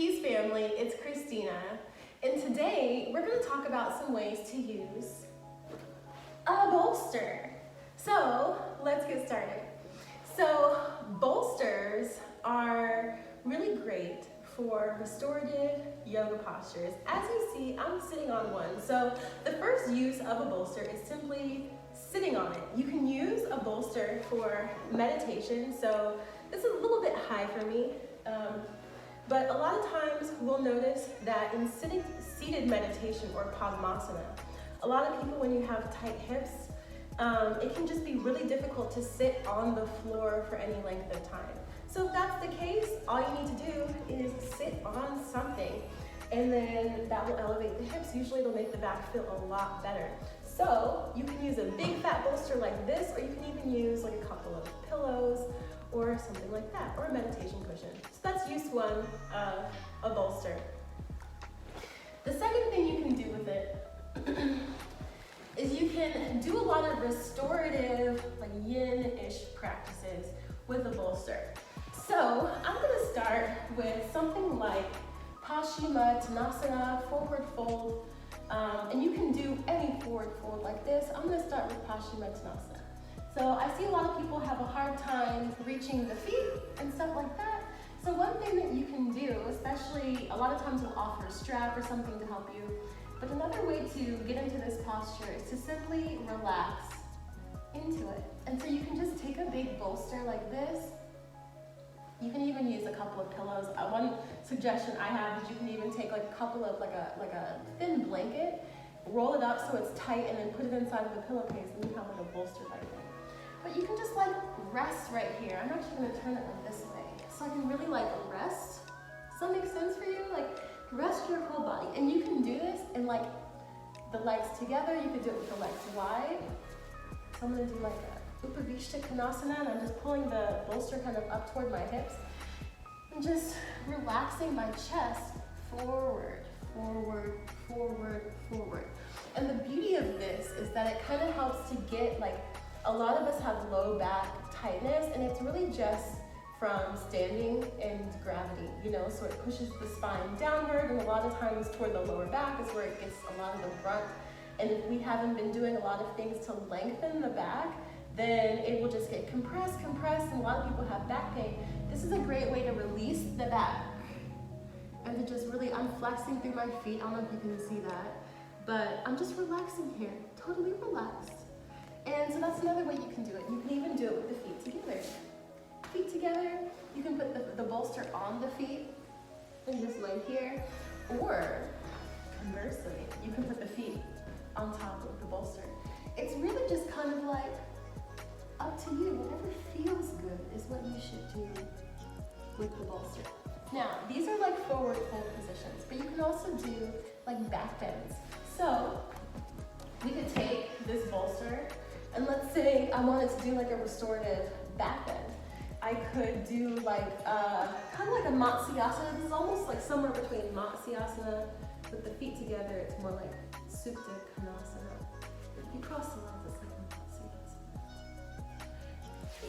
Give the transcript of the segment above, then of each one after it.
Peace family, it's Christina, and today we're going to talk about some ways to use a bolster. So let's get started. So bolsters are really great for restorative yoga postures. As you see, I'm sitting on one. So the first use of a bolster is simply sitting on it. You can use a bolster for meditation. So this is a little bit high for me. But a lot of times we'll notice that in seated meditation or Padmasana, a lot of people, when you have tight hips, it can just be really difficult to sit on the floor for any length of time. So if that's the case, all you need to do is sit on something, and then that will elevate the hips. Usually it'll make the back feel a lot better. So you can use a big fat bolster like this, or you can even use like a couple of pillows or something like that, or a meditation cushion. So that's use one of a bolster. The second thing you can do with it is you can do a lot of restorative, like yin-ish practices with a bolster. So I'm gonna start with something like Paschimottanasana, forward fold, and you can do any forward fold like this. I'm gonna start with Paschimottanasana. So I see a lot of people have a hard time reaching the feet and stuff like that. So one thing that you can do, especially a lot of times we'll offer a strap or something to help you, but another way to get into this posture is to simply relax into it. And so you can just take a big bolster like this. You can even use a couple of pillows. One suggestion I have is you can even take like a couple of like a thin blanket, roll it up so it's tight, and then put it inside of the pillowcase, and you have like a bolster like that. But you can just like rest right here. I'm actually gonna turn it like this way, so I can really like rest. Does that make sense for you? Like rest your whole body. And you can do this in like the legs together. You could do it with the legs wide. So I'm gonna do like a Upavishtakonasana, and I'm just pulling the bolster kind of up toward my hips and just relaxing my chest forward, forward, forward, forward. And the beauty of this is that it kind of helps to get like, a lot of us have low back tightness, and it's really just from standing and gravity, you know, so it pushes the spine downward, and a lot of times toward the lower back is where it gets a lot of the brunt. And if we haven't been doing a lot of things to lengthen the back, then it will just get compressed, and a lot of people have back pain. This is a great way to release the back and to just really, I'm flexing through my feet. I don't know if you can see that, but I'm just relaxing here, totally relaxed. And so that's another way you can do it. You can even do it with the feet together. Feet together, you can put the bolster on the feet and just lay here, or conversely, you can put the feet on top of the bolster. It's really just kind of like up to you. Whatever feels good is what you should do with the bolster. Now, these are like forward fold positions, but you can also do like back bends. So we could take this bolster, and let's say I wanted to do like a restorative back bend. I could do like kind of like a Matsyasana. This is almost like somewhere between Matsyasana with the feet together. It's more like Supta Konasana. If you cross the legs, it's like Matsyasana.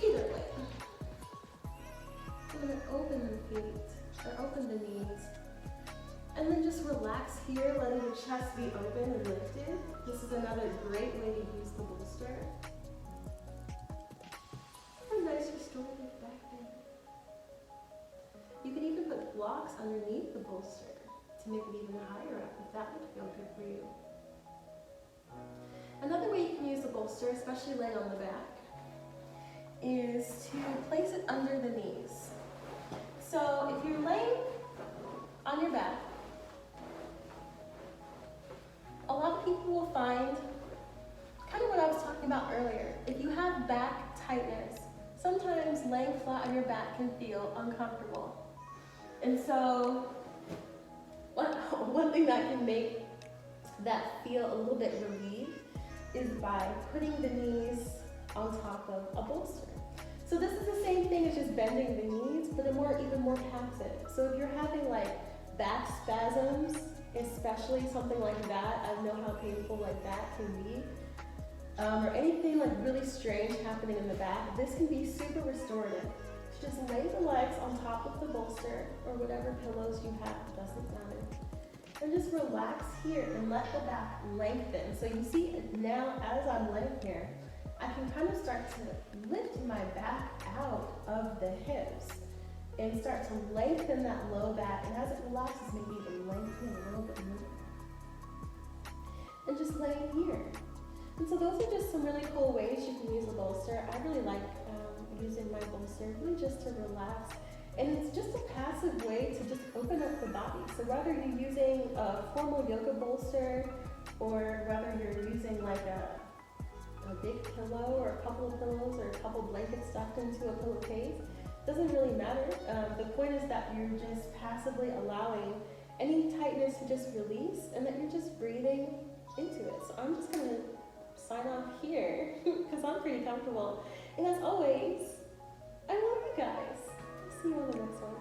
Either way, I'm gonna open the feet, or open the knees, and then just relax here, letting the chest be open and lifted. This is another great way to use the bolster. A nice restorative back bend. You can even put blocks underneath the bolster to make it even higher up, if that would feel good for you. Another way you can use the bolster, especially laying on the back, is to place it under the knees. So if you're laying on your back, a lot of people will find, kind of what I was talking about earlier, if you have back tightness, sometimes laying flat on your back can feel uncomfortable. And so one thing that can make that feel a little bit relieved is by putting the knees on top of a bolster. So this is the same thing as just bending the knees, but even more passive. So if you're having like back spasms, especially something like that, I know how painful like that can be, or anything like really strange happening in the back, this can be super restorative Just lay the legs on top of the bolster or whatever pillows you have, doesn't matter. And just relax here and let the back lengthen. So you see now as I'm laying here, I can kind of start to lift my back out of the hips and start to lengthen that low back. And as it relaxes, maybe even lengthen a little bit more. And just lay here. And so those are just some really cool ways you can use a bolster. I really like using my bolster really just to relax. And it's just a passive way to just open up the body. So whether you're using a formal yoga bolster or whether you're using like a big pillow or a couple of pillows or a couple blankets stuffed into a pillowcase, doesn't really matter. The point is that you're just passively allowing any tightness to just release and that you're just breathing into it. So I'm just gonna sign off here because I'm pretty comfortable. And as always, I love you guys. See you on the next one.